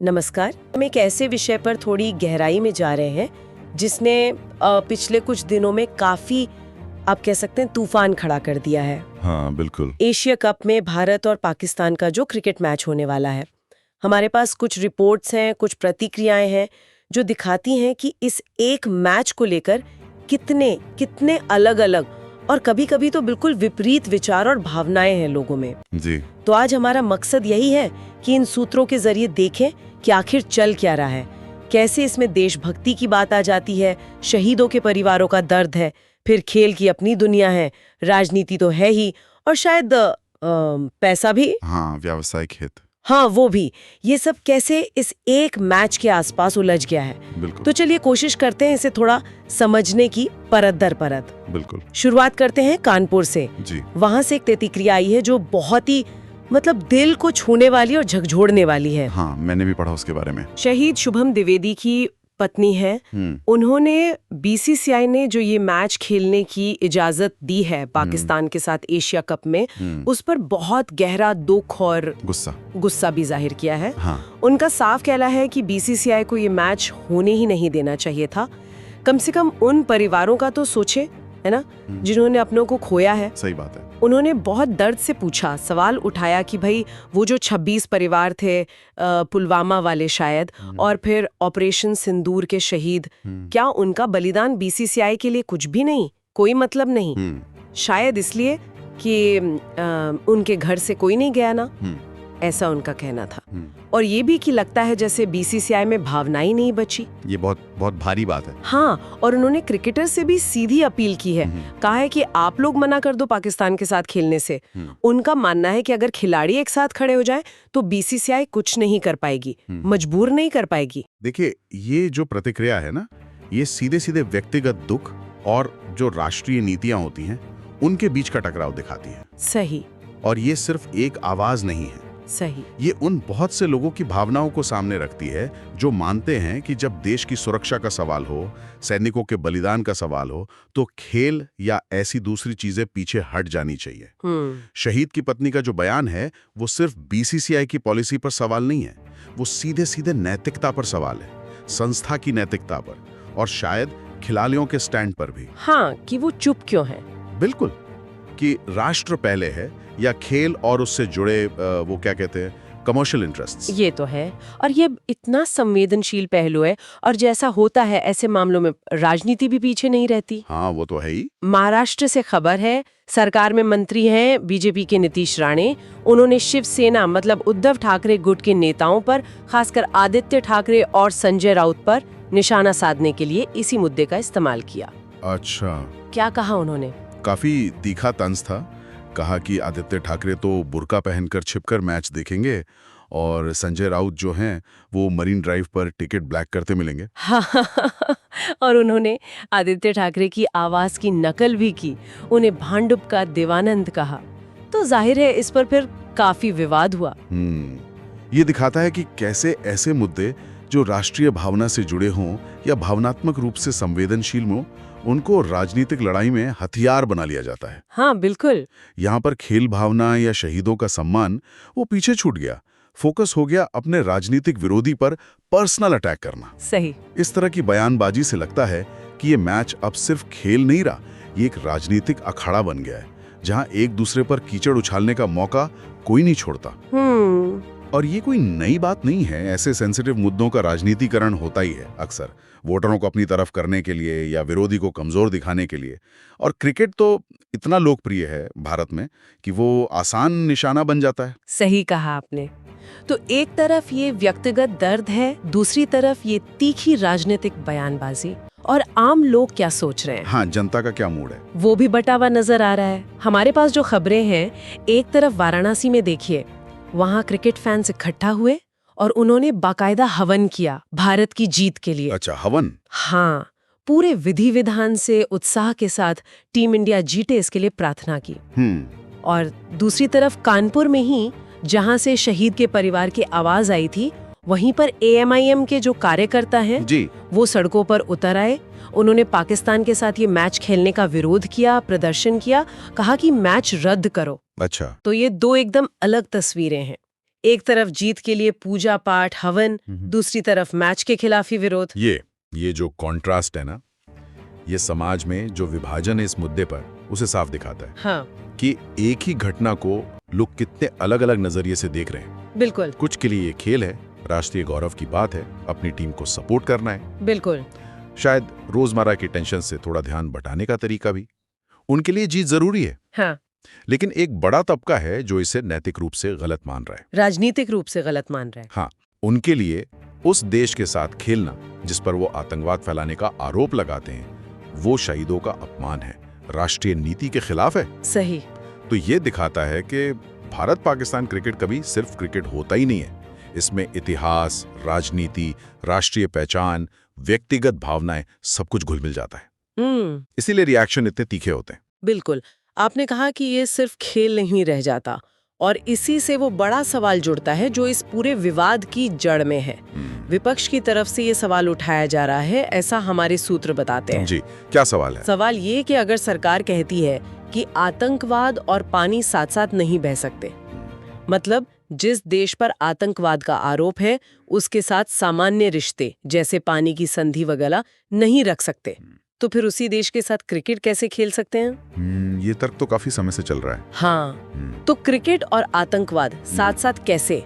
नमस्कार। हम एक ऐसे विषय पर थोड़ी गहराई में जा रहे हैं जिसने पिछले कुछ दिनों में काफी, आप कह सकते हैं, तूफान खड़ा कर दिया है। हाँ बिल्कुल। एशिया कप में भारत और पाकिस्तान का जो क्रिकेट मैच होने वाला है, हमारे पास कुछ रिपोर्ट्स हैं, कुछ प्रतिक्रियाएं हैं जो दिखाती हैं कि इस एक मैच को लेकर कितने कितने अलग अलग और कभी-कभी तो बिल्कुल विपरीत विचार और भावनाएं हैं लोगों में। जी। तो आज हमारा मकसद यही है कि इन सूत्रों के जरिए देखें कि आखिर चल क्या रहा है, कैसे इसमें देशभक्ति की बात आ जाती है, शहीदों के परिवारों का दर्द है, फिर खेल की अपनी दुनिया है, राजनीति तो है ही, और शायद पैसा भी। हाँ, व्यावसायिक हित। हाँ, वो भी। ये सब कैसे इस एक मैच के आसपास उलझ गया है। बिल्कुल। तो चलिए कोशिश करते हैं इसे थोड़ा समझने की, परत दर परत। बिल्कुल। शुरुआत करते हैं कानपुर से। जी। वहां से एक प्रतिक्रिया आई है जो बहुत ही दिल को छूने वाली और झकझोरने वाली है। हाँ, मैंने भी पढ़ा उसके बारे में। शहीद शुभम द्विवेदी की पत्नी है, उन्होंने बीसीसीआई ने जो ये मैच खेलने की इजाजत दी है पाकिस्तान के साथ एशिया कप में, उस पर बहुत गहरा दुख और गुस्सा भी जाहिर किया है। हाँ। उनका साफ कहना है कि बीसीसीआई को ये मैच होने ही नहीं देना चाहिए था। कम से कम उन परिवारों का तो सोचे, है ना, जिन्होंने अपनों को खोया है। सही बात है। उन्होंने बहुत दर्द से पूछा, सवाल उठाया कि भाई वो जो 26 परिवार थे पुलवामा वाले शायद, और फिर ऑपरेशन सिंदूर के शहीद, क्या उनका बलिदान बीसीसीआई के लिए कुछ भी नहीं, कोई मतलब नहीं? शायद इसलिए कि उनके घर से कोई नहीं गया ना, ऐसा उनका कहना था। और ये भी कि लगता है जैसे बीसीसीआई में भावना ही नहीं बची। ये बहुत बहुत भारी बात है। हाँ, और उन्होंने क्रिकेटर से भी सीधी अपील की है, कहा है कि आप लोग मना कर दो पाकिस्तान के साथ खेलने से। उनका मानना है कि अगर खिलाड़ी एक साथ खड़े हो जाए तो बीसीसीआई कुछ नहीं कर पाएगी, मजबूर नहीं कर पाएगी। देखिए, ये जो प्रतिक्रिया है ना, ये सीधे सीधे व्यक्तिगत दुख और जो राष्ट्रीय नीतियां होती हैं उनके बीच का टकराव दिखाती है। सही। और ये सिर्फ एक आवाज नहीं है। सही। ये उन बहुत से लोगों की भावनाओं को सामने रखती है जो मानते हैं कि जब देश की सुरक्षा का सवाल हो, सैनिकों के बलिदान का सवाल हो, तो खेल या ऐसी दूसरी चीजें पीछे हट जानी चाहिए। शहीद की पत्नी का जो बयान है वो सिर्फ बीसीसीआई की पॉलिसी पर सवाल नहीं है, वो सीधे सीधे नैतिकता पर सवाल है, संस्था की नैतिकता पर, और शायद खिलाड़ियों के स्टैंड पर भी। हाँ, कि वो चुप क्यों है। बिल्कुल, कि राष्ट्र पहले है या खेल और उससे जुड़े वो क्या कहते हैं, कमर्शियल इंटरेस्ट्स। ये तो है, और ये इतना संवेदनशील पहलू है, और जैसा होता है ऐसे मामलों में राजनीति भी पीछे नहीं रहती। हाँ, वो तो है ही। महाराष्ट्र से खबर है, सरकार में मंत्री हैं बीजेपी के नीतीश राणे। उन्होंने शिवसेना मतलब उद्धव ठाकरे गुट के नेताओं पर, खासकर आदित्य ठाकरे और संजय राउत पर निशाना साधने के लिए इसी मुद्दे का इस्तेमाल किया। अच्छा। क्या कहा उन्होंने? काफी तीखा तंज था। कहा कि आदित्य ठाकरे तो बुर्का पहनकर छिपकर मैच देखेंगे और संजय राउत जो हैं वो मरीन ड्राइव पर टिकट ब्लैक करते मिलेंगे। और उन्होंने आदित्य ठाकरे की आवाज की नकल भी की, उन्हें भांडुप का देवानंद कहा। तो जाहिर है इस पर फिर काफी विवाद हुआ। ये दिखाता है कि कैसे ऐसे मुद्दे जो राष्ट्रीय भावना से जुड़े हों या भावनात्मक रूप से संवेदनशील हों, उनको राजनीतिक लड़ाई में हथियार बना लिया जाता है। हाँ बिल्कुल। यहाँ पर खेल भावना या शहीदों का सम्मान वो पीछे छूट गया, फोकस हो गया अपने राजनीतिक विरोधी पर पर्सनल अटैक करना। सही। इस तरह की बयानबाजी से लगता है कि ये मैच अब सिर्फ खेल नहीं रहा, ये एक राजनीतिक अखाड़ा बन गया है, जहाँ एक दूसरे पर कीचड़ उछालने का मौका कोई नहीं छोड़ता। और ये कोई नई बात नहीं है, ऐसे सेंसिटिव मुद्दों का राजनीतिकरण होता ही है अक्सर, वोटरों को अपनी तरफ करने के लिए या विरोधी को कमजोर दिखाने के लिए। और क्रिकेट तो इतना लोकप्रिय है भारत में कि वो आसान निशाना बन जाता है। सही कहा आपने। तो एक तरफ ये व्यक्तिगत दर्द है, दूसरी तरफ ये तीखी राजनीतिक बयानबाजी, और आम लोग क्या सोच रहे हैं। हाँ, जनता का क्या मूड है, वो भी बटा हुआ नजर आ रहा है। हमारे पास जो खबरें हैं, एक तरफ वाराणसी में देखिए, वहाँ क्रिकेट फैंस इकट्ठा हुए और उन्होंने बाकायदा हवन किया भारत की जीत के लिए। अच्छा, हवन? हाँ, पूरे विधि विधान से उत्साह के साथ टीम इंडिया जीते इसके लिए प्रार्थना की। और दूसरी तरफ कानपुर में ही, जहाँ से शहीद के परिवार की आवाज आई थी, वहीं पर AMIM के जो कार्यकर्ता हैं जी, वो सड़कों पर उतर आए। उन्होंने पाकिस्तान के साथ ये मैच खेलने का विरोध किया, प्रदर्शन किया, कहा कि मैच रद्द करो। अच्छा। तो ये दो एकदम अलग तस्वीरें हैं। एक तरफ जीत के लिए पूजा पाठ हवन, दूसरी तरफ मैच के खिलाफ ही विरोध। ये जो कॉन्ट्रास्ट है ना, ये समाज में जो विभाजन है इस मुद्दे पर, उसे साफ दिखाता है। हाँ, कि एक ही घटना को लोग कितने अलग अलग नजरिए से देख रहे हैं। बिल्कुल कुछ के लिए ये खेल है, राष्ट्रीय गौरव की बात है, अपनी टीम को सपोर्ट करना है, बिल्कुल। शायद रोजमर्रा की टेंशन से थोड़ा ध्यान बटाने का तरीका भी। उनके लिए जीत जरूरी है। हाँ, लेकिन एक बड़ा तबका है जो इसे नैतिक रूप से गलत मान रहा है, राजनीतिक रूप से गलत मान रहा है। हाँ, उनके लिए उस देश के साथ खेलना जिस पर वो आतंकवाद फैलाने का आरोप लगाते हैं, वो शहीदों का अपमान है, राष्ट्रीय नीति के खिलाफ है। सही। तो ये दिखाता है कि भारत पाकिस्तान क्रिकेट कभी सिर्फ क्रिकेट होता ही नहीं है। इसमें इतिहास, राजनीति, राष्ट्रीय पहचान, व्यक्तिगत भावनाएं, सब कुछ घुल मिल जाता है। इसीलिए रिएक्शन इतने तीखे होते हैं। बिल्कुल। आपने कहा कि ये सिर्फ खेल नहीं रह जाता, और इसी से वो बड़ा सवाल जुड़ता है जो इस पूरे विवाद की जड़ में है। विपक्ष की तरफ से ये सवाल उठाया जा रहा है, ऐसा हमारे सूत्र बताते हैं। जी, क्या सवाल है? सवाल ये कि अगर सरकार कहती है कि आतंकवाद और पानी साथ साथ नहीं बह सकते, मतलब जिस देश पर आतंकवाद का आरोप है उसके साथ सामान्य रिश्ते जैसे पानी की संधि वगैरह नहीं रख सकते, तो फिर उसी देश के साथ क्रिकेट कैसे खेल सकते हैं? ये तर्क तो काफी समय से चल रहा है। हाँ, तो क्रिकेट और आतंकवाद साथ साथ कैसे?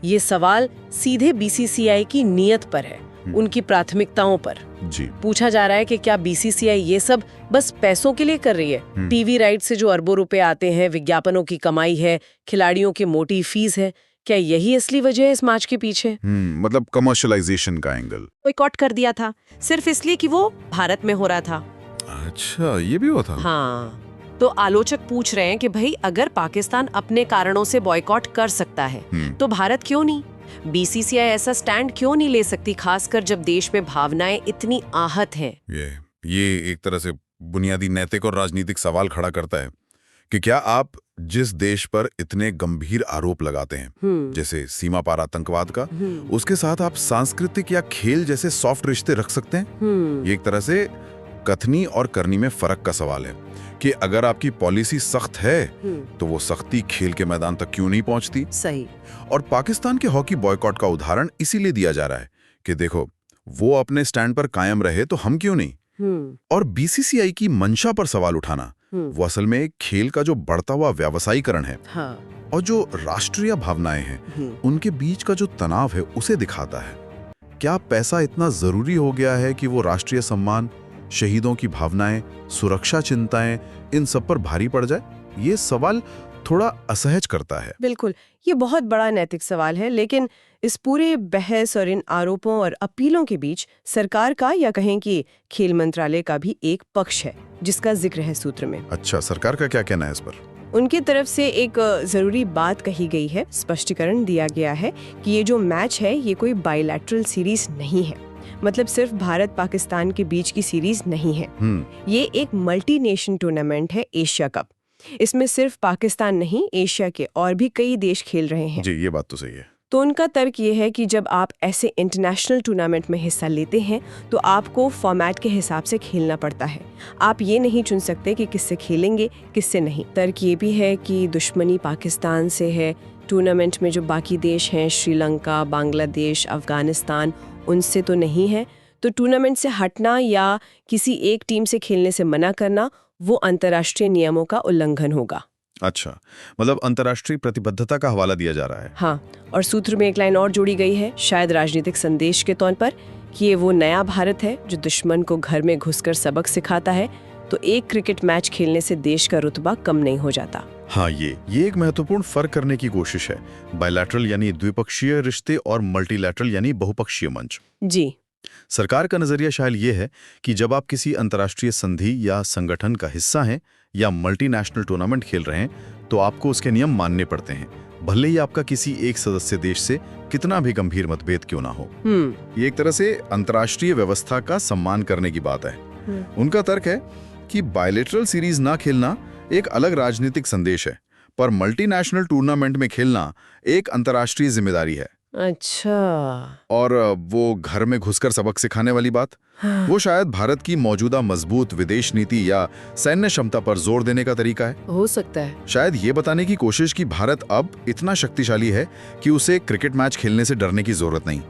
ये सवाल सीधे बीसीसीआई की नीयत पर है, उनकी प्राथमिकताओं पर। जी। पूछा जा रहा है कि क्या बीसीसीआई ये सब बस पैसों के लिए कर रही है? टीवी राइट से जो अरबों रुपए आते हैं, विज्ञापनों की कमाई है, खिलाड़ियों की मोटी फीस है, क्या यही असली वजह है इस मैच के पीछे? मतलब कमर्शियलाइजेशन का एंगल। बॉयकॉट कर दिया था सिर्फ इसलिए कि वो भारत में हो रहा था। अच्छा, ये भी हुआ था? हाँ, तो आलोचक पूछ रहे हैं कि भाई अगर पाकिस्तान अपने कारणों से बॉयकॉट कर सकता है तो भारत क्यों नहीं? बीसीसीआई ऐसा स्टैंड क्यों नहीं ले सकती, खासकर जब देश में भावनाएं इतनी आहत हैं? ये एक तरह से बुनियादी नैतिक और राजनीतिक सवाल खड़ा करता है कि क्या आप जिस देश पर इतने गंभीर आरोप लगाते हैं, जैसे सीमा पार आतंकवाद का, उसके साथ आप सांस्कृतिक या खेल जैसे सॉफ्ट रिश्ते रख सकते हैं? ये एक तरह से कथनी और करनी में फर्क का सवाल है कि अगर आपकी पॉलिसी सख्त है तो वो सख्ती खेल के मैदान तक क्यों नहीं पहुंचती? सही। और पाकिस्तान के हॉकी बॉयकॉट का उदाहरण इसीलिए दिया जा रहा है कि देखो, वो अपने स्टैंड पर कायम रहे तो हम क्यों नहीं? और बीसीसीआई की मंशा पर सवाल उठाना, वो असल में एक खेल का जो बढ़ता हुआ व्यावसायीकरण है, हाँ। और जो राष्ट्रीय भावनाएं हैं उनके बीच का जो तनाव है उसे दिखाता है। क्या पैसा इतना जरूरी हो गया है कि वो राष्ट्रीय सम्मान, शहीदों की भावनाएं, सुरक्षा चिंताएं, इन सब पर भारी पड़ जाए? ये सवाल थोड़ा असहज करता है। बिल्कुल, ये बहुत बड़ा नैतिक सवाल है, लेकिन इस पूरे बहस और इन आरोपों और अपीलों के बीच सरकार का, या कहें कि खेल मंत्रालय का भी एक पक्ष है जिसका जिक्र है सूत्र में। अच्छा, सरकार का क्या कहना है इस पर? उनकी तरफ से एक जरूरी बात कही गई है, स्पष्टीकरण दिया गया है कि ये जो मैच है ये कोई बायलैटरल सीरीज नहीं है, मतलब सिर्फ भारत पाकिस्तान के बीच की सीरीज नहीं है। ये एक मल्टी नेशन टूर्नामेंट है, एशिया कप। इसमें सिर्फ पाकिस्तान नहीं, एशिया के और भी कई देश खेल रहे हैं। जी, ये बात तो सही है। तो उनका तर्क ये है कि जब आप ऐसे इंटरनेशनल टूर्नामेंट में हिस्सा लेते हैं तो आपको फॉर्मेट के हिसाब से खेलना पड़ता है। आप ये नहीं चुन सकते कि किससे खेलेंगे, किससे नहीं। तर्क ये भी है कि दुश्मनी पाकिस्तान से है। टूर्नामेंट में जो बाकी देश हैं, श्रीलंका, बांग्लादेश, अफगानिस्तान, उनसे तो नहीं है। तो टूर्नामेंट से हटना या किसी एक टीम से खेलने से मना करना, वो अंतर्राष्ट्रीय नियमों का उल्लंघन होगा। अच्छा, मतलब अंतर्राष्ट्रीय प्रतिबद्धता का हवाला दिया जा रहा है। हाँ, और सूत्र में एक लाइन और जोड़ी गई है, शायद राजनीतिक संदेश के तौर पर, कि ये वो नया भारत है जो दुश्मन को घर में घुसकर सबक सिखाता है। तो एक क्रिकेट मैच खेलने से देश का रुतबा कम नहीं हो जाता। हाँ, ये एक महत्वपूर्ण फर्क करने की कोशिश है, बायलैटरल यानी द्विपक्षीय रिश्ते और मल्टीलैटरल यानी बहुपक्षीय मंच। जी। सरकार का नजरिया शायद ये है कि जब आप किसी अंतर्राष्ट्रीय संधि या संगठन का हिस्सा हैं या मल्टीनेशनल टूर्नामेंट खेल रहे हैं तो आपको उसके नियम मानने पड़ते हैं, भले ही आपका किसी एक सदस्य देश से कितना भी गंभीर मतभेद क्यों ना हो। ये एक तरह से अंतर्राष्ट्रीय व्यवस्था का सम्मान करने की बात है। उनका तर्क है कि बायलैटरल सीरीज ना खेलना एक अलग राजनीतिक संदेश है, पर मल्टीनेशनल टूर्नामेंट में खेलना एक अंतर्राष्ट्रीय जिम्मेदारी है, अच्छा। और वो घर में घुसकर सबक सिखाने वाली बात, वो शायद भारत की मौजूदा मजबूत विदेश नीति या सैन्य क्षमता पर जोर देने का तरीका है। हो सकता है। शायद ये बताने की कोशिश कि भारत अब इतना शक्तिशाली है कि उसे क्रिकेट मैच खेलने से डरने की जरूरत नहीं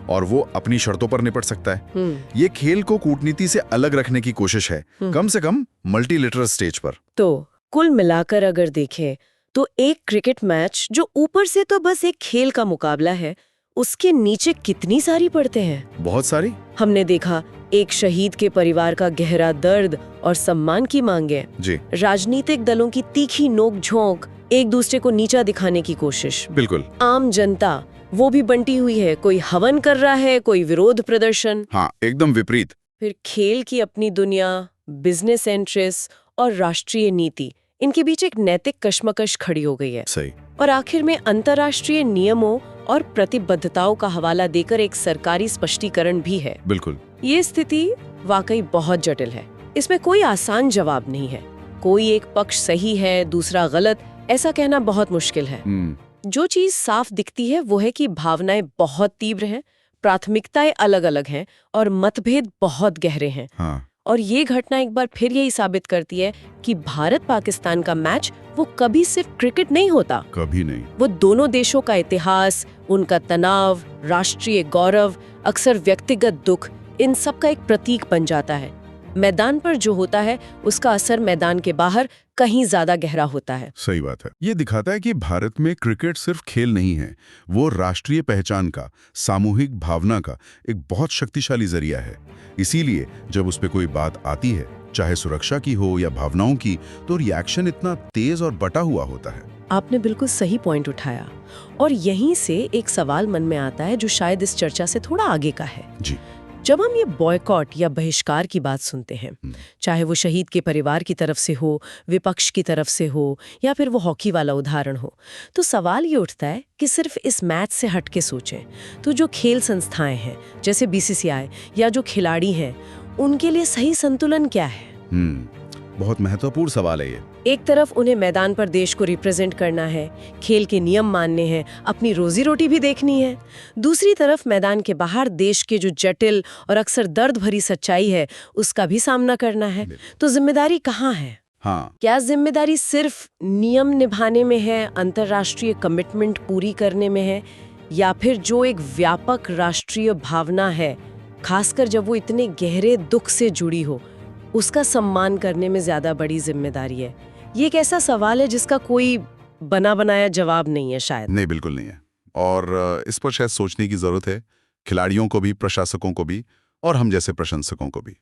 और वो अपनी शर्तों पर निपट सकता है। ये खेल को कूटनीति से अलग रखने की कोशिश है, कम से कम मल्टीलेटरल स्टेज पर। तो कुल मिलाकर अगर देखें तो एक क्रिकेट मैच जो ऊपर से तो बस एक खेल का मुकाबला है, उसके नीचे कितनी सारी परतें हैं। बहुत सारी। हमने देखा एक शहीद के परिवार का गहरा दर्द और सम्मान की मांगे जी। राजनीतिक दलों की तीखी नोक-झोंक, एक दूसरे को नीचा दिखाने की कोशिश। बिल्कुल। आम जनता वो भी बंटी हुई है, कोई हवन कर रहा है, कोई विरोध प्रदर्शन। हाँ, एकदम विपरीत। फिर खेल की अपनी दुनिया, बिजनेस इंटरेस्ट और राष्ट्रीय नीति, इनके बीच एक नैतिक कशमकश खड़ी हो गई है। सही। और आखिर में अंतर्राष्ट्रीय नियमों और प्रतिबद्धताओं का हवाला देकर एक सरकारी स्पष्टीकरण भी है। बिल्कुल। ये स्थिति वाकई बहुत जटिल है। इसमें कोई आसान जवाब नहीं है। कोई एक पक्ष सही है, दूसरा गलत, ऐसा कहना बहुत मुश्किल है। जो चीज साफ दिखती है वो है कि भावनाएं बहुत तीव्र हैं, प्राथमिकताएं अलग-अलग हैं और मतभेद बहुत गहरे हैं। हाँ। और ये घटना एक बार फिर यही साबित करती है कि भारत पाकिस्तान का मैच वो कभी सिर्फ क्रिकेट नहीं होता। कभी नहीं। वो दोनों देशों का इतिहास, उनका तनाव, राष्ट्रीय गौरव, अक्सर व्यक्तिगत दुख, इन सब का एक प्रतीक बन जाता है। मैदान पर जो होता है उसका असर मैदान के बाहर कहीं ज्यादा गहरा होता है। सही बात है। ये दिखाता है कि भारत में क्रिकेट सिर्फ खेल नहीं है, वो राष्ट्रीय पहचान का, सामूहिक भावना का एक बहुत शक्तिशाली जरिया है। इसीलिए जब उस पे कोई बात आती है, चाहे सुरक्षा की हो या भावनाओं की, तो रिएक्शन इतना तेज और बटा हुआ होता है। आपने बिल्कुल सही पॉइंट उठाया और यहीं से एक सवाल मन में आता है जो शायद इस चर्चा से थोड़ा आगे का है। जी। जब हम ये बॉयकॉट या बहिष्कार की बात सुनते हैं, चाहे वो शहीद के परिवार की तरफ से हो, विपक्ष की तरफ से हो या फिर वो हॉकी वाला उदाहरण हो, तो सवाल ये उठता है कि सिर्फ इस मैच से हट के सोचें तो जो खेल संस्थाएं हैं जैसे बीसीसीआई या जो खिलाड़ी हैं, उनके लिए सही संतुलन क्या है? बहुत महत्वपूर्ण सवाल है ये। एक तरफ उन्हें मैदान पर देश को रिप्रेजेंट करना है, खेल के नियम मानने हैं, अपनी रोजी रोटी भी देखनी है। दूसरी तरफ मैदान के बाहर देश के जो जटिल और अक्सर दर्द भरी सच्चाई है, उसका भी सामना करना है। तो जिम्मेदारी कहाँ है? हाँ। क्या जिम्मेदारी सिर्फ नियम निभाने में है, अंतर्राष्ट्रीय कमिटमेंट पूरी करने में है, या फिर जो एक व्यापक राष्ट्रीय भावना है, खासकर जब वो इतने गहरे दुख से जुड़ी हो, उसका सम्मान करने में ज्यादा बड़ी जिम्मेदारी है? ये एक ऐसा सवाल है जिसका कोई बना बनाया जवाब नहीं है शायद। नहीं, बिल्कुल नहीं है। और इस पर शायद सोचने की जरूरत है, खिलाड़ियों को भी, प्रशासकों को भी और हम जैसे प्रशंसकों को भी।